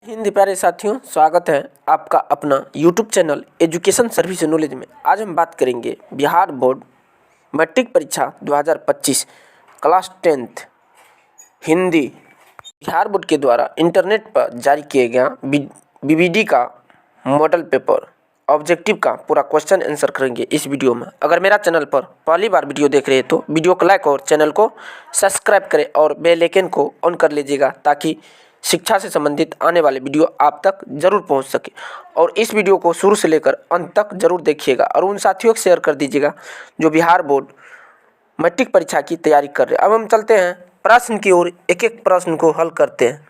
हिंदी प्यारे साथियों, स्वागत है आपका अपना YouTube channel education service knowledge में। आज हम बात करेंगे बिहार बोर्ड मैट्रिक परीक्षा 2025 class 10th Hindi Bihar board के द्वारा इंटरनेट पर जारी किए गया बीबीडी का मॉडल पेपर ऑब्जेक्टिव का पूरा क्वेश्चन आंसर करेंगे इस वीडियो में। अगर मेरा चैनल पर पहली बार वीडियो देख रहे हैं तो वीडियो को लाइक और चैनल को सब्सक्राइब करें और बेल आइकन को ऑन कर लीजिएगा ताकि शिक्षा से संबंधित आने वाले वीडियो आप तक जरूर पहुंच सके। और इस वीडियो को शुरू से लेकर अंत तक जरूर देखिएगा और उन साथियों को शेयर कर दीजिएगा जो बिहार बोर्ड मैट्रिक परीक्षा की तैयारी कर रहे हैं। अब हम चलते हैं प्रश्न की ओर, एक एक प्रश्न को हल करते हैं।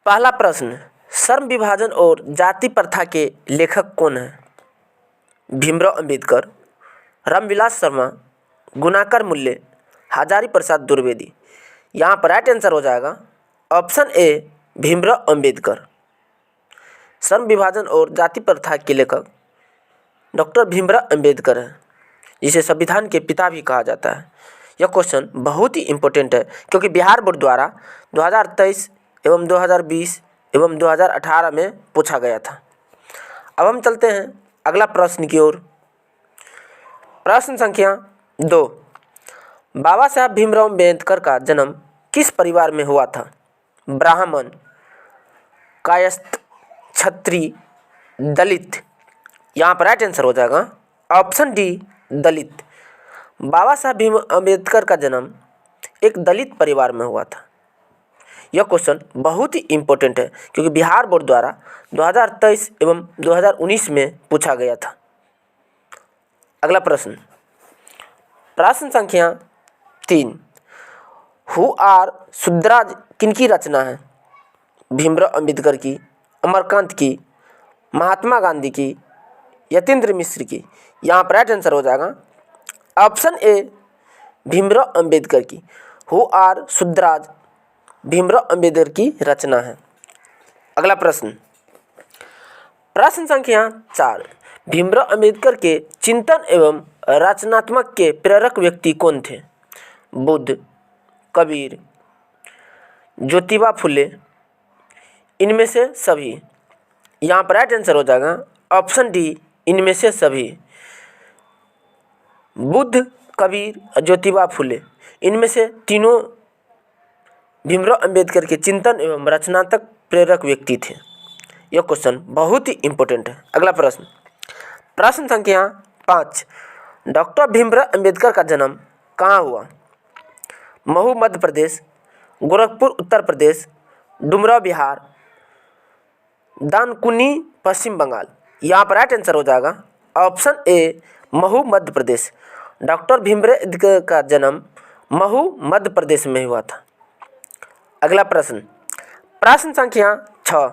पहला प्रश्न, श्रम विभाजन और जाति प्रथा के लेखक कौन है? भीमराव अंबेडकर, रामविलास शर्मा, गुणाकर मूल्य, हजारी प्रसाद द्विवेदी। यहाँ पर राइट आंसर हो जाएगा ऑप्शन ए भीमराव अंबेडकर। श्रम विभाजन और जाति प्रथा के लेखक डॉक्टर भीमराव अंबेडकर हैं, जिसे संविधान के पिता भी कहा जाता है। यह क्वेश्चन बहुत ही इम्पोर्टेंट है क्योंकि बिहार बोर्ड द्वारा 2023 एवं 2020 एवं 2018 में पूछा गया था। अब हम चलते हैं अगला प्रश्न की ओर। प्रश्न संख्या 2, बाबा साहब भीमराव अंबेडकर का जन्म किस परिवार में हुआ था? ब्राह्मण, कायस्थ, क्षत्रिय, दलित। यहाँ पर राइट आंसर हो जाएगा ऑप्शन डी दलित। बाबा साहब भीम अम्बेडकर का जन्म एक दलित परिवार में हुआ था। यह क्वेश्चन बहुत ही इम्पोर्टेंट है क्योंकि बिहार बोर्ड द्वारा 2023 एवं 2019 में पूछा गया था। अगला प्रश्न, प्रश्न संख्या 3, हु आर शुद्राज किनकी रचना है? भीमराव अंबेडकर की, अमरकांत की, महात्मा गांधी की, यतीन्द्र मिश्र की। यहाँ पर राइट आंसर हो जाएगा ऑप्शन ए भीमराव अंबेडकर की। हु आर शुद्राज भीमराव अंबेडकर की रचना है। अगला प्रश्न, प्रश्न संख्या 4, भीमराव अंबेडकर के चिंतन एवं रचनात्मक के प्रेरक व्यक्ति कौन थे? बुद्ध, कबीर, ज्योतिबा फुले, इनमें से सभी। यहाँ पर राइट आंसर हो जाएगा ऑप्शन डी इनमें से सभी। बुद्ध, कबीर, ज्योतिबा फुले, इनमें से तीनों भीमराव अंबेडकर के चिंतन एवं रचनात्मक प्रेरक व्यक्ति थे। यह क्वेश्चन बहुत ही इम्पोर्टेंट है। अगला प्रश्न, प्रश्न संख्या 5, डॉक्टर भीमराव अंबेडकर का जन्म कहाँ हुआ? महू मध्य प्रदेश, गोरखपुर उत्तर प्रदेश, डुमराव बिहार, दानकुनी पश्चिम बंगाल। यहाँ पर राइट आंसर हो जाएगा option A Mhow Madhya Pradesh. Doctor Bhimrao Ambedkar का जन्म महू मध्य प्रदेश में हुआ था। अगला प्रश्न, प्रश्न संख्या 6,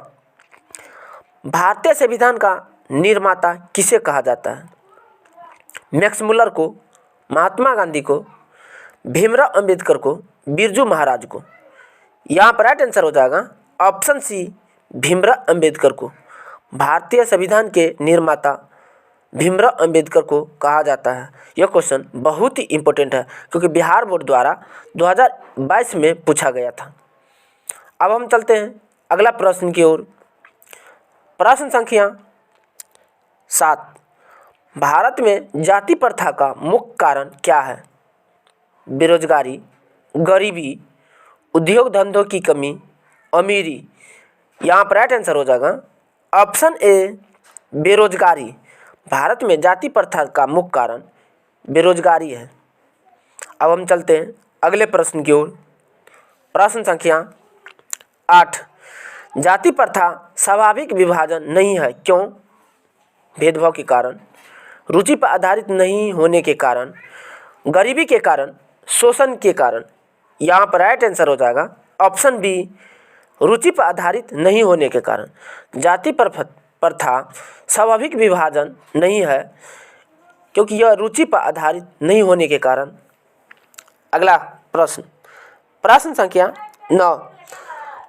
भारतीय संविधान का निर्माता किसे कहा जाता है? मैक्स मुलर को, महात्मा गांधी को, भीमराव अंबेडकर को, बिरजू महाराज को। यहाँ पर राइट आंसर हो जाएगा ऑप्शन सी भीमराव अंबेडकर को। भारतीय संविधान के निर्माता भीमराव अंबेडकर को कहा जाता है। यह क्वेश्चन बहुत ही इम्पोर्टेंट है क्योंकि बिहार बोर्ड द्वारा 2022 में पूछा गया था। अब हम चलते हैं अगला प्रश्न की ओर। प्रश्न संख्या 7, भारत में जाति प्रथा का मुख्य कारण क्या है? बेरोजगारी, गरीबी, उद्योग धंधों की कमी, अमीरी। यहाँ पर राइट आंसर हो जाएगा ऑप्शन ए बेरोजगारी। भारत में जाति प्रथा का मुख्य कारण बेरोजगारी है। अब हम चलते हैं अगले प्रश्न की ओर। प्रश्न संख्या 8, जाति प्रथा स्वाभाविक विभाजन नहीं है, क्यों? भेदभाव के कारण, रुचि पर आधारित नहीं होने के कारण, गरीबी के कारण, शोषण के कारण। यहाँ पर राइट आंसर हो जाएगा ऑप्शन बी रुचि पर आधारित नहीं होने के कारण। जाति प्रथा स्वाभाविक विभाजन नहीं है क्योंकि यह रुचि पर आधारित नहीं होने के कारण। अगला प्रश्न, प्रश्न संख्या 9,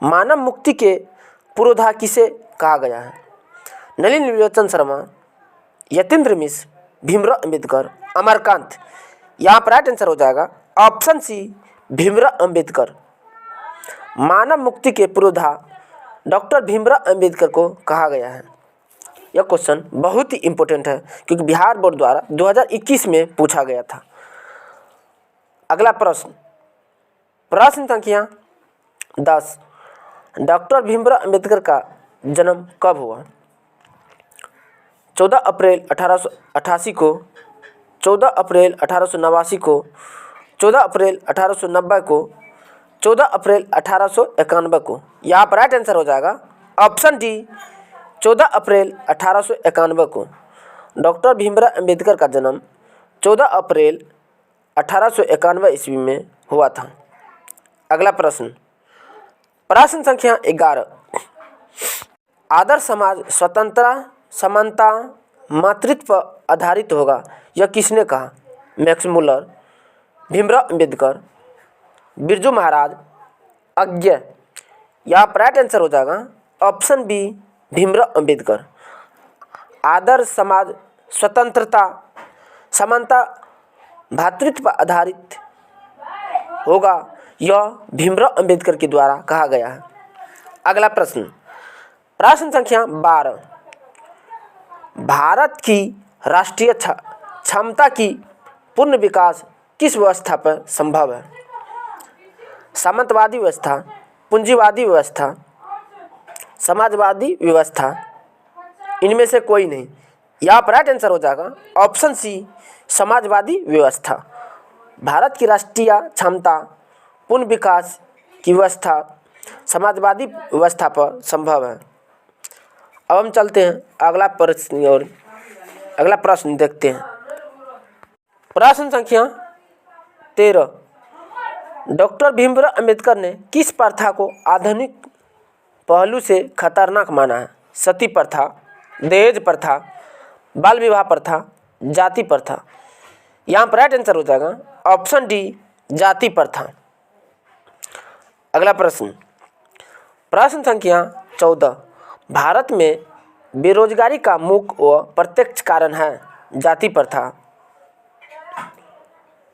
मानव मुक्ति के पुरोधा किसे कहा गया है? नलिनी विलोचन शर्मा, यतीन्द्र मिश्र, भीमराव अंबेडकर, अमरकांत। यहाँ पर राइट आंसर हो जाएगा ऑप्शन सी भीमराव अंबेडकर। मानव मुक्ति के पुरोधा डॉक्टर भीमराव अंबेडकर को कहा गया है? यह क्वेश्चन बहुत ही इम्पोर्टेंट है क्योंकि बिहार बोर्ड द्वारा 2021 में पूछा गया था। अगला प्रश्न, प्रश्न संख्या 10, डॉक्टर भीमराव अंबेडकर का जन्म कब हुआ? 14 अप्रैल 1888 को, 14 अप्रैल 1889 को, 14 अप्रैल 1890 को, 14 अप्रैल 1891 को। यहाँ पर राइट आंसर हो जाएगा ऑप्शन डी, 14 अप्रैल 1891 को। डॉक्टर भीमराव अंबेडकर का जन्म 14 अप्रैल 1891 ईस्वी में हुआ था। अगला प्रश्न, प्रश्न संख्या 11, आदर्श समाज स्वतंत्रता, समानता, मातृत्व पर आधारित होगा, यह किसने कहा? Max Muller, Bhimrao Ambedkar, Birju Maharaj, Agyeya. यहाँ पर राइट आंसर हो जाएगा ऑप्शन बी, भीमराव अंबेडकर। आदर्श समाज स्वतंत्रता, समानता, भातृत्व पर आधारित होगा, यह भीमराव अंबेडकर के द्वारा कहा गया है। अगला प्रश्न, प्रश्न संख्या 12, भारत की राष्ट्रीय क्षमता की पूर्ण विकास किस व्यवस्था पर संभव है? सामंतवादी व्यवस्था, पूंजीवादी व्यवस्था, समाजवादी व्यवस्था, इनमें से कोई नहीं। यहाँ पर राइट आंसर हो जाएगा ऑप्शन सी, समाजवादी व्यवस्था। भारत की राष्ट्रीय क्षमता पूर्ण विकास की व्यवस्था समाजवादी व्यवस्था पर संभव है। अब हम चलते हैं अगला प्रश्न और अगला प्रश्न देखते हैं। प्रश्न संख्या 13, डॉक्टर भीमराव अंबेडकर ने किस प्रथा को आधुनिक पहलू से खतरनाक माना है? सती प्रथा, दहेज प्रथा, बाल विवाह प्रथा, जाति प्रथा। यहाँ पर राइट आंसर हो जाएगा ऑप्शन डी, जाति प्रथा। अगला प्रश्न, प्रश्न संख्या 14, भारत में बेरोजगारी का मुख्य व प्रत्यक्ष कारण है? जाति प्रथा,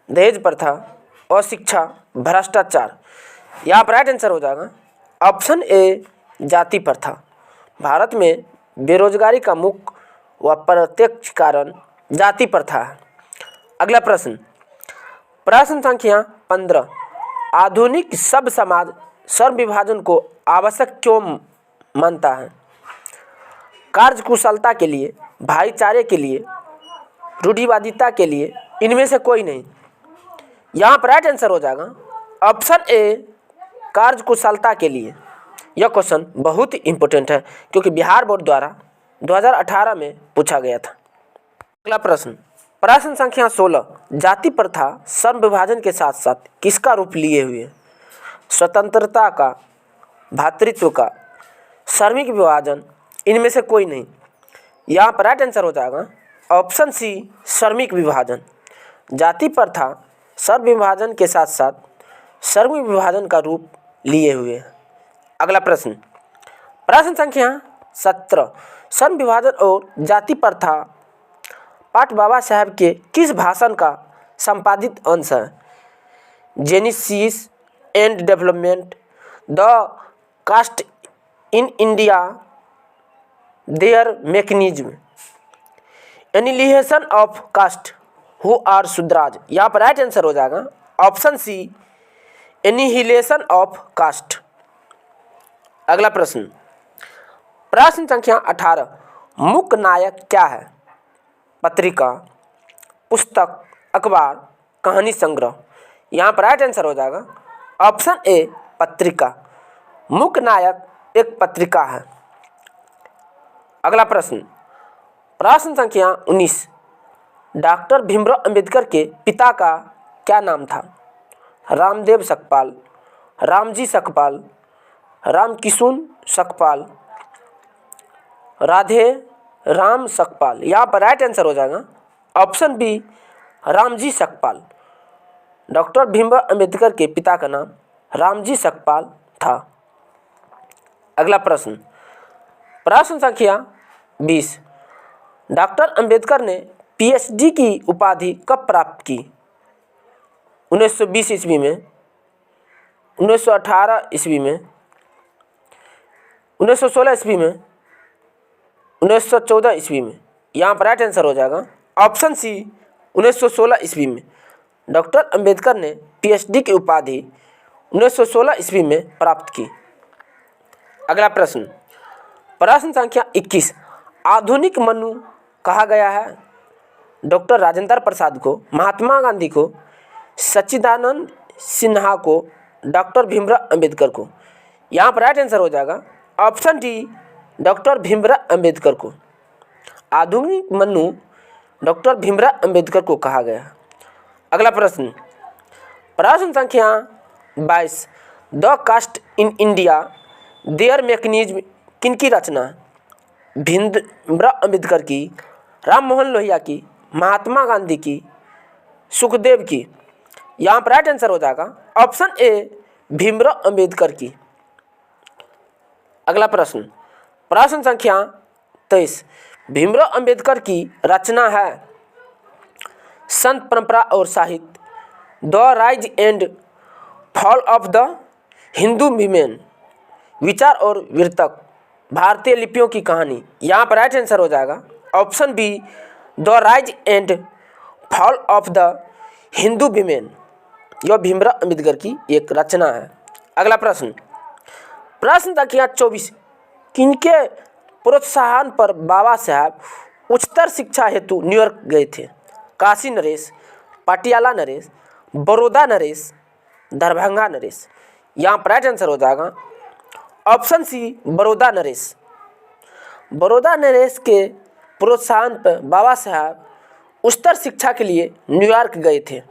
दहेज प्रथा, अशिक्षा, भ्रष्टाचार। यहाँ पर राइट आंसर हो जाएगा ऑप्शन ए, जाति प्रथा। भारत में बेरोजगारी का मुख्य व प्रत्यक्ष कारण जाति प्रथा है। अगला प्रश्न, प्रश्न संख्या 15, आधुनिक सभ्य समाज श्रम विभाजन को आवश्यक क्यों मानता है? कार्यकुशलता के लिए, भाईचारे के लिए, रूढ़िवादिता के लिए, इनमें से कोई नहीं। यहाँ पर राइट आंसर हो जाएगा ऑप्शन ए, कार्यकुशलता के लिए। यह क्वेश्चन बहुत ही इम्पोर्टेंट है क्योंकि बिहार बोर्ड द्वारा 2018 में पूछा गया था। अगला प्रश्न, प्रश्न संख्या 16, जाति प्रथा श्रम विभाजन के साथ साथ किसका रूप लिए हुए? स्वतंत्रता का, भातृत्व का, श्रमिक विभाजन, इनमें से कोई नहीं। यहाँ पर राइट आंसर हो जाएगा ऑप्शन सी, श्रमिक विभाजन। जाति प्रथा श्रम विभाजन के साथ साथ श्रमिक विभाजन का रूप लिए हुए है। अगला प्रश्न, प्रश्न संख्या 17, श्रम विभाजन और जाति प्रथा पाठ बाबा साहब के किस भाषण का संपादित अंश है? Genesis and development, the caste in India, their mechanism, annihilation of caste, who are Shudras. यहाँ पर राइट आंसर हो जाएगा option C, annihilation of caste. अगला प्रश्न, प्रश्न संख्या 18, मुख्य नायक क्या है? पत्रिका, पुस्तक, अखबार, कहानी संग्रह। यहाँ पर राइट आंसर हो जाएगा ऑप्शन ए, पत्रिका। मुख्य नायक एक पत्रिका है। अगला प्रश्न, प्रश्न संख्या 19, डॉक्टर भीमराव अंबेडकर के पिता का क्या नाम था? रामदेव सकपाल, रामजी सकपाल, रामकिशुन सकपाल, राधे राम सकपाल। यहाँ पर राइट आंसर हो जाएगा option B, Ramji Sakpal. Doctor Bhimrao Ambedkar के पिता का नाम रामजी सकपाल था। अगला प्रश्न, प्रश्न संख्या 20, डॉक्टर अंबेडकर ने पीएचडी की उपाधि कब प्राप्त की? 1920 ईस्वी में, 1918 ईस्वी में, 1916 ईस्वी में, 1914 ईस्वी में। यहाँ पर राइट आंसर हो जाएगा ऑप्शन सी 1916 ईस्वी में। डॉक्टर अंबेडकर ने पीएचडी की उपाधि 1916 ईस्वी में प्राप्त की। अगला प्रश्न, प्रश्न संख्या 21, आधुनिक मनु कहा गया है? डॉक्टर राजेंद्र प्रसाद को, महात्मा गांधी को, सच्चिदानंद सिन्हा को, डॉक्टर भीमराव अंबेडकर को। यहाँ पर राइट आंसर हो जाएगा option D doctor Bhimrao Ambedkar को। आधुनिक मनु डॉक्टर भीमराव अंबेडकर को कहा गया। अगला प्रश्न, प्रश्न संख्या 22, the caste in India their mechanism किनकी रचना है? भीमराव अंबेडकर की, राम मोहन लोहिया की, महात्मा गांधी की, सुखदेव की। यहाँ पर राइट आंसर हो जाएगा ऑप्शन ए भीमराव अंबेडकर की। अगला प्रश्न, प्रश्न संख्या 23, भीमराव अंबेडकर की रचना है संत परंपरा और साहित्य, the rise and fall of the Hindu women, विचार और वीरतक, भारतीय लिपियों की कहानी। यहाँ पर राइट आंसर हो जाएगा option be the rise and fall of the Hindu women. यह भीमराव अंबेडकर की एक रचना है। अगला प्रश्न, प्रश्न संख्या 24, किनके प्रोत्साहन पर बाबा साहब उच्चतर शिक्षा हेतु न्यूयॉर्क गए थे? काशी नरेश, पटियाला नरेश, बड़ौदा नरेश, दरभंगा नरेश। यहाँ पर राइट आंसर हो जाएगा ऑप्शन सी बड़ौदा नरेश। बड़ौदा नरेश के प्रोत्साहन पर बाबा साहब उच्चतर शिक्षा के लिए न्यूयॉर्क गए थे।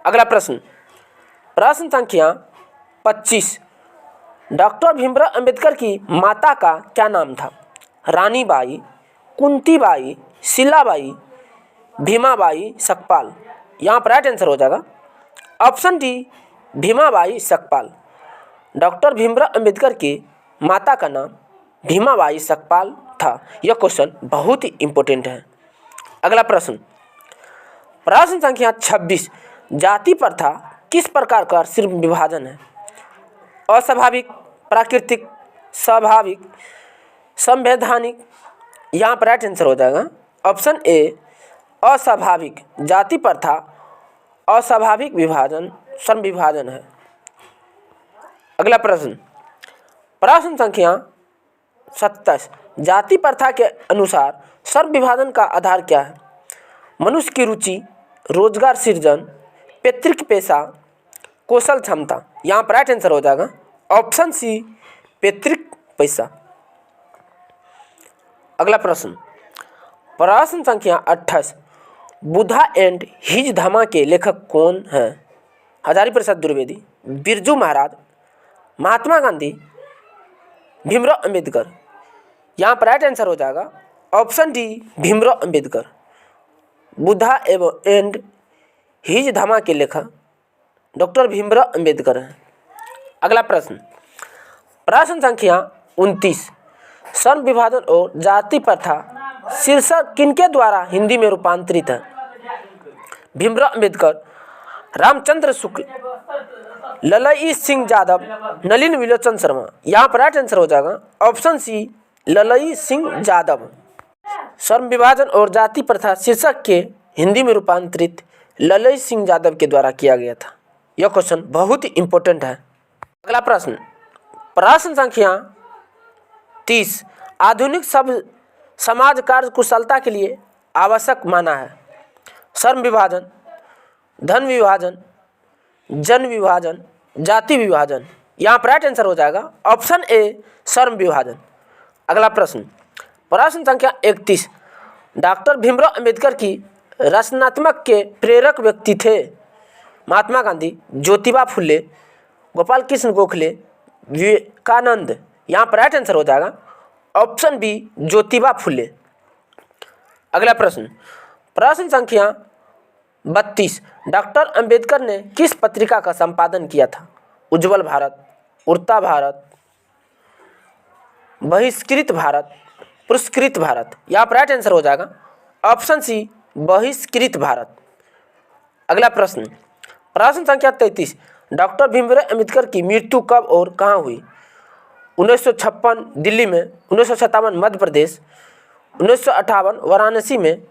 अगला प्रश्न, प्रश्न संख्या 25, डॉक्टर भीमराव अंबेडकर की माता का क्या नाम था? रानी बाई, कुंती बाई, शीलाबाई, भीमाबाई सकपाल। यहाँ पर राइट आंसर हो जाएगा option D Bhimabai Sakpal. Doctor Bhimrao Ambedkar की माता का नाम भीमाबाई सकपाल था। यह क्वेश्चन बहुत ही इम्पोर्टेंट है। अगला प्रश्न, प्रश्न संख्या 26, जाति प्रथा किस प्रकार का सिर्फ विभाजन है? अस्वाभाविक, प्राकृतिक, स्वाभाविक, संवैधानिक। यहाँ पर राइट आंसर हो जाएगा ऑप्शन ए अस्वाभाविक। जाति प्रथा अस्वाभाविक विभाजन संविभाजन है। अगला प्रश्न, प्रश्न संख्या 27, जाति प्रथा के अनुसार सर्व विभाजन का आधार क्या है? मनुष्य की रुचि, रोजगार सृजन, पैतृक पेशा, कौशल क्षमता। यहाँ पर राइट आंसर हो जाएगा ऑप्शन सी पैतृक पेशा। अगला प्रश्न, प्रश्न संख्या 28, बुद्धा एंड हिज धमा के लेखक कौन हैं? हजारी प्रसाद द्विवेदी, बिरजू महाराज, महात्मा गांधी, भीमराव अंबेडकर। यहाँ पर राइट आंसर हो जाएगा option D Bhimrao Ambedkar. Buddha and his Dhamma के लेखक डॉक्टर भीमराव अंबेडकर हैं। अगला प्रश्न, प्रश्न संख्या 29, सर्व विभाजन और जाति प्रथा शीर्षक किनके द्वारा हिंदी में रूपांतरित है? भीमराव अंबेडकर, रामचंद्र शुक्ल, ललई सिंह यादव, नलिन विलोचन शर्मा। यहाँ पर राइट आंसर हो जाएगा ऑप्शन सी ललई सिंह यादव। सर्व विभाजन और जाति प्रथा शीर्षक के हिंदी में रूपांतरित ललई सिंह यादव के द्वारा किया गया था। यह क्वेश्चन बहुत ही इम्पोर्टेंट है। अगला प्रश्न, प्रश्न संख्या 30, आधुनिक सब समाज कार्य कुशलता के लिए आवश्यक माना है? श्रम विभाजन, धन विभाजन, जन विभाजन, जाति विभाजन। यहाँ पर राइट आंसर हो जाएगा ऑप्शन ए श्रम विभाजन। अगला प्रश्न, प्रश्न संख्या 31, डॉक्टर भीमराव अंबेडकर की रचनात्मक के प्रेरक व्यक्ति थे? महात्मा गांधी, ज्योतिबा फुले, गोपाल कृष्ण गोखले, विवेकानंद। यहाँ पर राइट आंसर हो जाएगा ऑप्शन बी ज्योतिबा फुले। अगला प्रश्न, प्रश्न संख्या 32, डॉक्टर अंबेडकर ने किस पत्रिका का संपादन किया था? उज्ज्वल भारत, उड़ता भारत, बहिष्कृत भारत, पुरस्कृत भारत। यहाँ पर राइट आंसर हो जाएगा ऑप्शन सी बहिष्कृत भारत। अगला प्रश्न, प्रश्न संख्या 33, डॉक्टर भीमराव अंबेडकर की मृत्यु कब और कहाँ हुई? 1956 दिल्ली में, 1957 मध्य प्रदेश, 1958 वाराणसी में,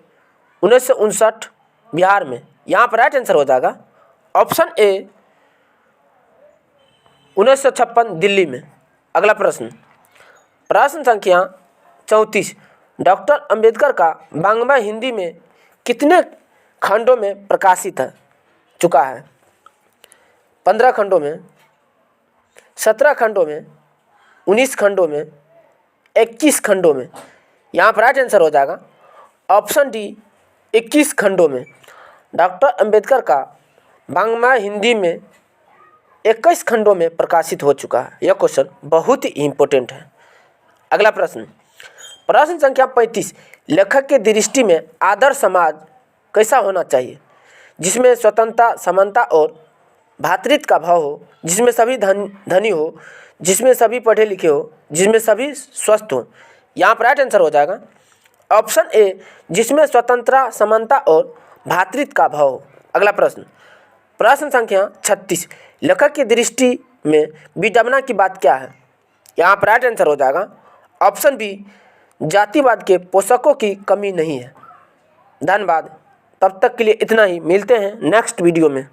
1959 बिहार में। यहाँ पर राइट आंसर हो जाएगा ऑप्शन ए 1956 दिल्ली में। अगला प्रश्न, प्रश्न संख्या 34, डॉक्टर अंबेडकर का वाङ्मय हिंदी में कितने खंडों में प्रकाशित है चुका है? 15 खंडों में, 17 खंडों में, 19 खंडों में, 21 खंडों में। यहाँ पर राइट आंसर हो जाएगा ऑप्शन डी 21 खंडों में। डॉक्टर अंबेडकर का वाङ्मय हिंदी में 21 खंडों में प्रकाशित हो चुका है। यह क्वेश्चन बहुत ही इम्पोर्टेंट है। अगला प्रश्न, प्रश्न संख्या 35, लेखक की दृष्टि में आदर्श समाज कैसा होना चाहिए? जिसमें स्वतंत्रता, समानता और भ्रातृत्व का भाव हो, जिसमें सभी धनी हो, जिसमें सभी पढ़े लिखे हो, जिसमें सभी स्वस्थ हो। यहाँ पर राइट आंसर हो जाएगा ऑप्शन ए, जिसमें स्वतंत्रता, समानता और भ्रातृत्व का भाव हो। अगला प्रश्न, प्रश्न संख्या 36, लेखक की दृष्टि में विडंबना की बात क्या है? यहाँ पर राइट आंसर हो जाएगा ऑप्शन बी, जातिवाद के पोषकों की कमी नहीं है। धन्यवाद। तब तक के लिए इतना ही, मिलते हैं नेक्स्ट वीडियो में।